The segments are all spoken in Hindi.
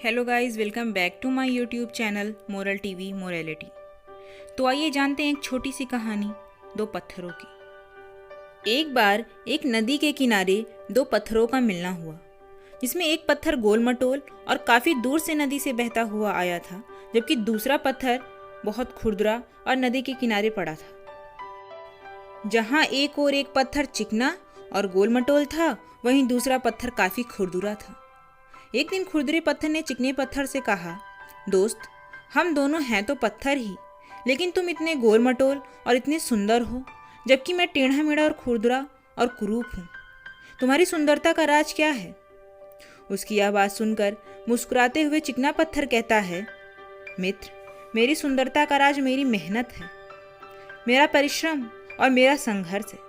Hello guys, welcome back to my YouTube channel moral TV morality. तो आइए जानते हैं एक छोटी सी कहानी दो पत्थरों की। एक बार एक नदी के किनारे दो पत्थरों का मिलना हुआ, जिसमें एक पत्थर गोल मटोल और काफ़ी दूर से नदी से बहता हुआ आया था, जबकि दूसरा पत्थर बहुत खुरदरा और नदी के किनारे पड़ा था। जहाँ एक और एक पत्थर चिकना और गोल मटोल था, वहीं दूसरा पत्थर काफ़ी खुरदुरा था। एक दिन खुरदरे पत्थर ने चिकने पत्थर से कहा, दोस्त, हम दोनों हैं तो पत्थर ही, लेकिन तुम इतने गोल मटोल और इतने सुंदर हो, जबकि मैं टेढ़ा मेढ़ा और खुरदरा और कुरूप हूँ। तुम्हारी सुंदरता का राज क्या है? उसकी यह बात सुनकर मुस्कुराते हुए चिकना पत्थर कहता है, मित्र, मेरी सुंदरता का राज मेरी मेहनत है, मेरा परिश्रम और मेरा संघर्ष है।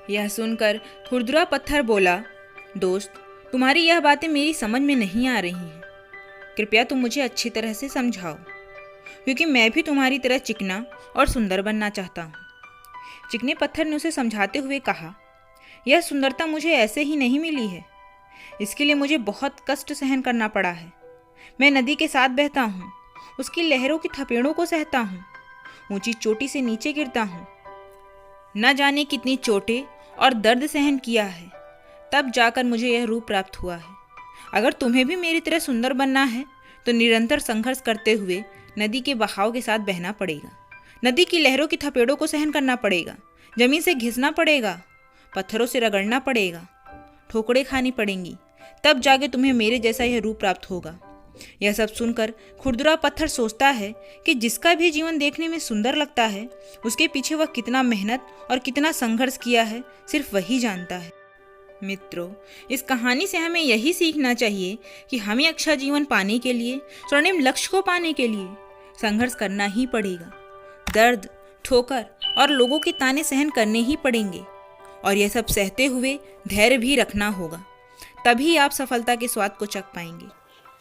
यह सुनकर खुरदरा पत्थर बोला, दोस्त, तुम्हारी यह बातें मेरी समझ में नहीं आ रही हैं। कृपया तुम मुझे अच्छी तरह से समझाओ, क्योंकि मैं भी तुम्हारी तरह चिकना और सुंदर बनना चाहता हूँ। चिकने पत्थर ने उसे समझाते हुए कहा, यह सुंदरता मुझे ऐसे ही नहीं मिली है, इसके लिए मुझे बहुत कष्ट सहन करना पड़ा है। मैं नदी के साथ बहता हूँ, उसकी लहरों की थपेड़ों को सहता हूँ, ऊंची चोटी से नीचे गिरता हूँ, न जाने कितनी चोटें और दर्द सहन किया है, तब जाकर मुझे यह रूप प्राप्त हुआ है। अगर तुम्हें भी मेरी तरह सुंदर बनना है तो निरंतर संघर्ष करते हुए नदी के बहाव के साथ बहना पड़ेगा, नदी की लहरों की थपेड़ों को सहन करना पड़ेगा, जमीन से घिसना पड़ेगा, पत्थरों से रगड़ना पड़ेगा, ठोकरें खानी पड़ेंगी, तब जाके तुम्हें मेरे जैसा यह रूप प्राप्त होगा। यह सब सुनकर खुरदुरा पत्थर सोचता है कि जिसका भी जीवन देखने में सुंदर लगता है, उसके पीछे वह कितना मेहनत और कितना संघर्ष किया है, सिर्फ वही जानता है। मित्रों, इस कहानी से हमें यही सीखना चाहिए कि हमें अच्छा जीवन पाने के लिए, स्वर्णिम लक्ष्य को पाने के लिए संघर्ष करना ही पड़ेगा। दर्द, ठोकर और लोगों के ताने सहन करने ही पड़ेंगे, और यह सब सहते हुए धैर्य भी रखना होगा, तभी आप सफलता के स्वाद को चख पाएंगे।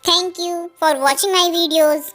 Thank you for watching my videos.